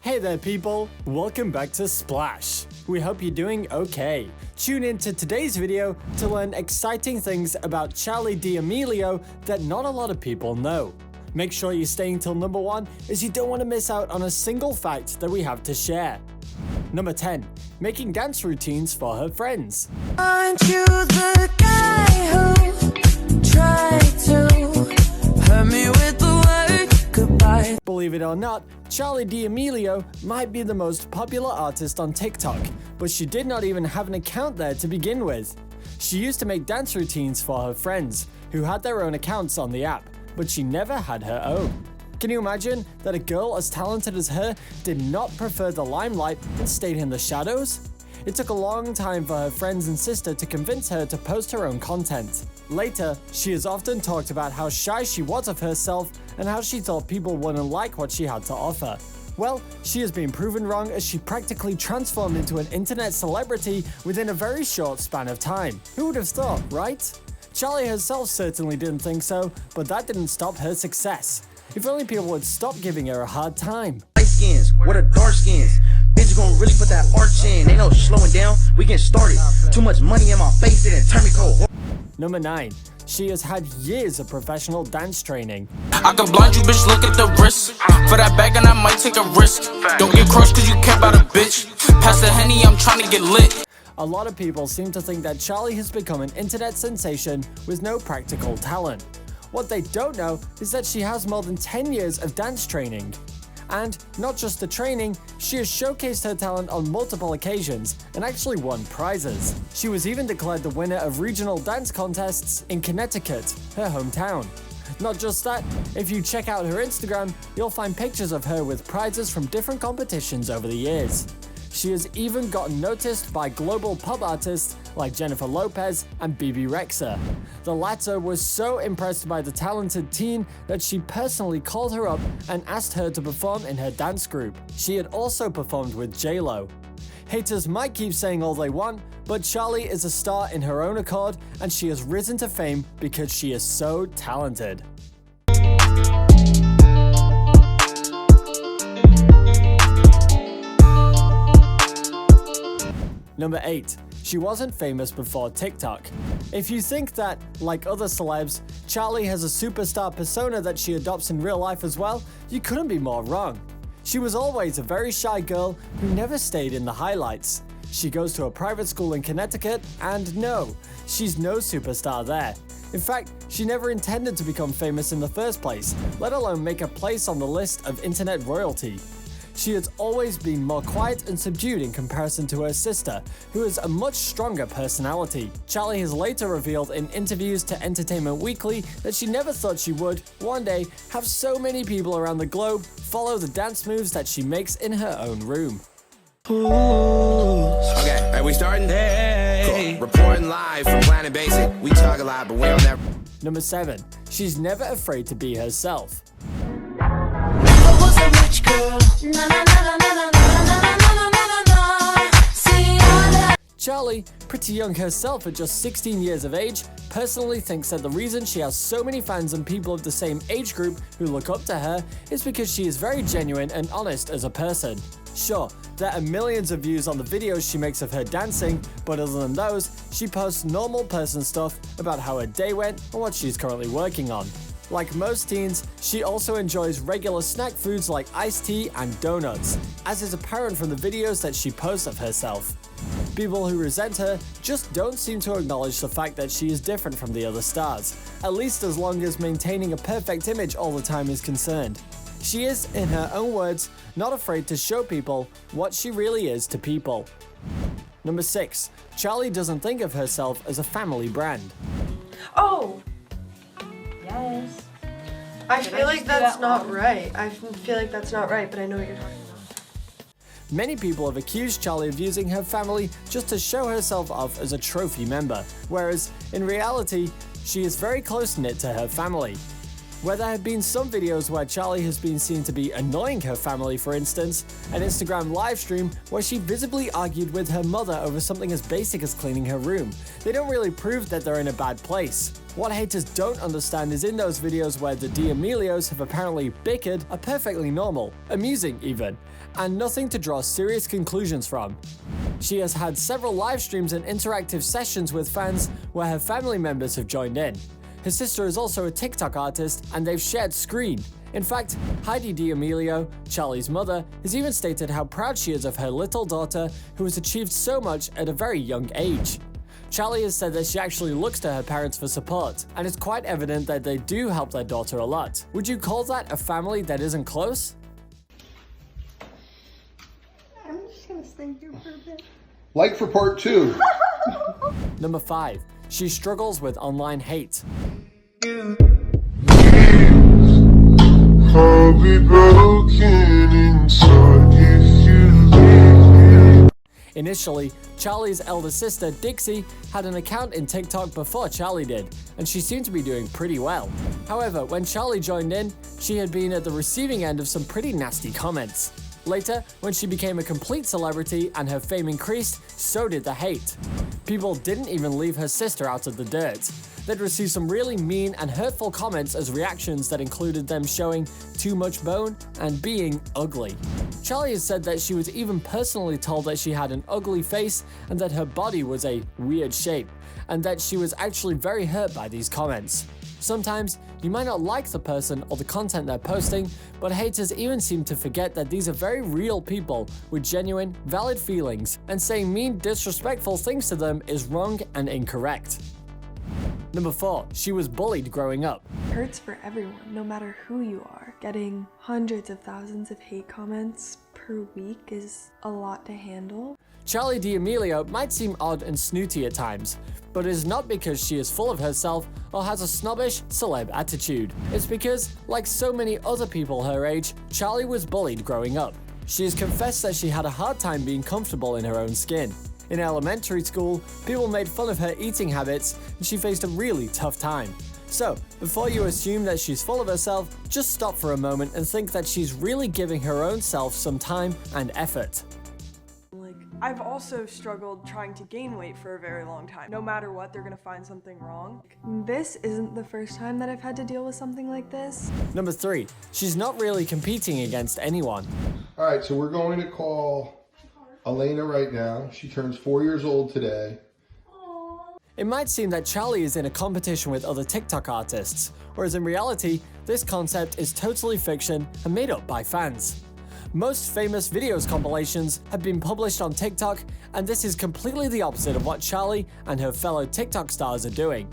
Hey there people, welcome back to Splash. We hope you're doing okay. Tune in to today's video to learn exciting things about Charli D'Amelio that not a lot of people know. Make sure you stay until number 1 as you don't want to miss out on a single fact that we have to share. Number 10, making dance routines for her friends. Aren't you the guy who tried to hurt me with the word goodbye? Believe it or not, Charli D'Amelio might be the most popular artist on TikTok, but she did not even have an account there to begin with. She used to make dance routines for her friends, who had their own accounts on the app, but she never had her own. Can you imagine that a girl as talented as her did not prefer the limelight and stayed in the shadows? It took a long time for her friends and sister to convince her to post her own content. Later, she has often talked about how shy she was of herself and how she thought people wouldn't like what she had to offer. Well, she has been proven wrong as she practically transformed into an internet celebrity within a very short span of time. Who would have thought, right? Charli herself certainly didn't think so, but that didn't stop her success. If only people would stop giving her a hard time. Light skins, what are dark skins? Bitch, you gon' really put that arch in. Ain't no slowing down, we getting started. Too much money in my face, it didn't turn me cold. Number 9. She has had years of professional dance training. I can blind you, bitch, look at the wrist. For that bag and I might take a risk. Don't get crushed cause you care about a bitch. Pass the Henny, I'm trying to get lit. A lot of people seem to think that Charli has become an internet sensation with no practical talent. What they don't know is that she has more than 10 years of dance training. And not just the training, she has showcased her talent on multiple occasions and actually won prizes. She was even declared the winner of regional dance contests in Connecticut, her hometown. Not just that, if you check out her Instagram, you'll find pictures of her with prizes from different competitions over the years. She has even gotten noticed by global pop artists like Jennifer Lopez and BB Rexha. The latter was so impressed by the talented teen that she personally called her up and asked her to perform in her dance group. She had also performed with J-Lo. Haters might keep saying all they want, but Charli is a star in her own accord and she has risen to fame because she is so talented. Number 8. She wasn't famous before TikTok. If you think that, like other celebs, Charli has a superstar persona that she adopts in real life as well, you couldn't be more wrong. She was always a very shy girl who never stayed in the highlights. She goes to a private school in Connecticut, and no, she's no superstar there. In fact, she never intended to become famous in the first place, let alone make a place on the list of internet royalty. She has always been more quiet and subdued in comparison to her sister, who has a much stronger personality. Charli has later revealed in interviews to Entertainment Weekly that she never thought she would, one day, have so many people around the globe follow the dance moves that she makes in her own room. Okay, are we starting? Hey. Cool. Reporting live from Planet Basic. We talk a lot, but we don't ever. Number 7. She's never afraid to be herself. Charli, pretty young herself at just 16 years of age, personally thinks that the reason she has so many fans and people of the same age group who look up to her is because she is very genuine and honest as a person. Sure, there are millions of views on the videos she makes of her dancing, but other than those, she posts normal person stuff about how her day went and what she's currently working on. Like most teens, she also enjoys regular snack foods like iced tea and donuts, as is apparent from the videos that she posts of herself. People who resent her just don't seem to acknowledge the fact that she is different from the other stars, at least as long as maintaining a perfect image all the time is concerned. She is, in her own words, not afraid to show people what she really is to people. Number 6. Charli doesn't think of herself as a family brand. Oh! Yes. I feel like that's not right. I feel like that's not right, but I know what you're talking about. Many people have accused Charli of using her family just to show herself off as a trophy member, whereas, in reality, she is very close-knit to her family. Where there have been some videos where Charli has been seen to be annoying her family, for instance, an Instagram livestream where she visibly argued with her mother over something as basic as cleaning her room. They don't really prove that they're in a bad place. What haters don't understand is in those videos where the D'Amelios have apparently bickered are perfectly normal, amusing even, and nothing to draw serious conclusions from. She has had several live streams and interactive sessions with fans where her family members have joined in. Her sister is also a TikTok artist and they've shared screen. In fact, Heidi D'Amelio, Charli's mother, has even stated how proud she is of her little daughter who has achieved so much at a very young age. Charli has said that she actually looks to her parents for support, and it's quite evident that they do help their daughter a lot. Would you call that a family that isn't close? I'm just gonna think here for a bit. Like for part 2. Number 5. She struggles with online hate. Initially, Charli's elder sister, Dixie, had an account in TikTok before Charli did, and she seemed to be doing pretty well. However, when Charli joined in, she had been at the receiving end of some pretty nasty comments. Later, when she became a complete celebrity and her fame increased, so did the hate. People didn't even leave her sister out of the dirt. They'd received some really mean and hurtful comments as reactions that included them showing too much bone and being ugly. Charli has said that she was even personally told that she had an ugly face and that her body was a weird shape, and that she was actually very hurt by these comments. Sometimes, you might not like the person or the content they're posting, but haters even seem to forget that these are very real people with genuine, valid feelings, and saying mean, disrespectful things to them is wrong and incorrect. Number 4. She was bullied growing up. Hurts for everyone, no matter who you are. Getting hundreds of thousands of hate comments per week is a lot to handle. Charli D'Amelio might seem odd and snooty at times, but it is not because she is full of herself or has a snobbish celeb attitude. It's because, like so many other people her age, Charli was bullied growing up. She has confessed that she had a hard time being comfortable in her own skin. In elementary school, people made fun of her eating habits and she faced a really tough time. So, before you assume that she's full of herself, just stop for a moment and think that she's really giving her own self some time and effort. I've also struggled trying to gain weight for a very long time. No matter what, they're gonna find something wrong. This isn't the first time that I've had to deal with something like this. Number 3. She's not really competing against anyone. Alright, so we're going to call Elena right now. She turns 4 years old today. It might seem that Charli is in a competition with other TikTok artists, whereas in reality, this concept is totally fiction and made up by fans. Most famous videos compilations have been published on TikTok, and this is completely the opposite of what Charli and her fellow TikTok stars are doing.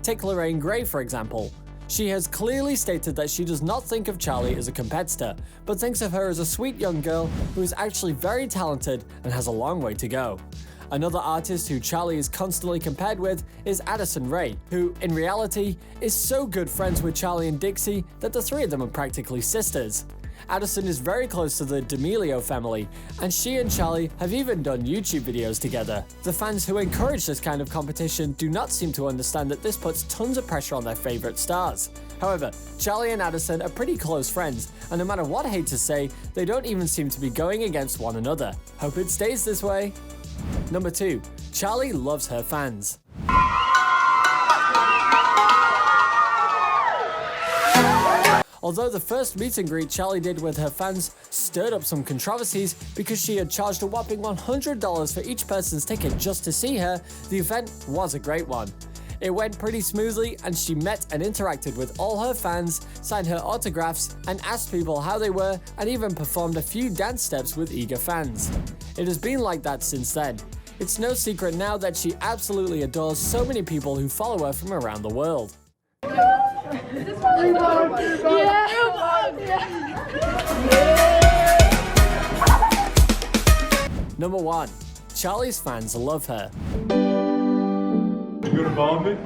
Take Lorraine Gray, for example. She has clearly stated that she does not think of Charli as a competitor, but thinks of her as a sweet young girl who is actually very talented and has a long way to go. Another artist who Charli is constantly compared with is Addison Rae, who, in reality, is so good friends with Charli and Dixie that the three of them are practically sisters. Addison is very close to the D'Amelio family, and she and Charli have even done YouTube videos together. The fans who encourage this kind of competition do not seem to understand that this puts tons of pressure on their favorite stars. However, Charli and Addison are pretty close friends, and no matter what haters say, they don't even seem to be going against one another. Hope it stays this way. Number 2. Charli loves her fans. Although the first meet and greet Charli did with her fans stirred up some controversies because she had charged a whopping $100 for each person's ticket just to see her, the event was a great one. It went pretty smoothly and she met and interacted with all her fans, signed her autographs, and asked people how they were, and even performed a few dance steps with eager fans. It has been like that since then. It's no secret now that she absolutely adores so many people who follow her from around the world. Number 1. Charli's fans love her. You gonna bomb me?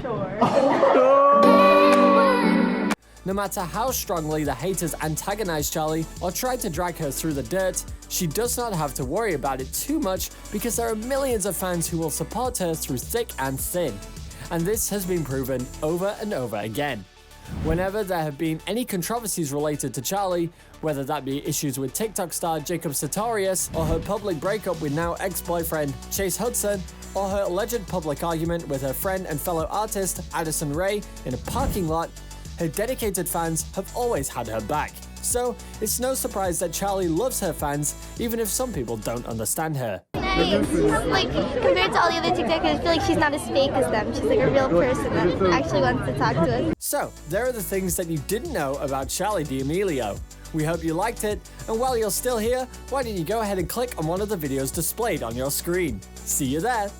Sure. No matter how strongly the haters antagonize Charli or try to drag her through the dirt, she does not have to worry about it too much because there are millions of fans who will support her through thick and thin. And this has been proven over and over again. Whenever there have been any controversies related to Charli, whether that be issues with TikTok star Jacob Sartorius or her public breakup with now ex-boyfriend Chase Hudson, or her alleged public argument with her friend and fellow artist Addison Rae in a parking lot, her dedicated fans have always had her back. So it's no surprise that Charli loves her fans, even if some people don't understand her. Nice. Like, compared to all the other TikTokers, I feel like she's not as fake as them. She's like a real person that actually wants to talk to us. So, there are the things that you didn't know about Charli D'Amelio. We hope you liked it, and while you're still here, why don't you go ahead and click on one of the videos displayed on your screen. See you there!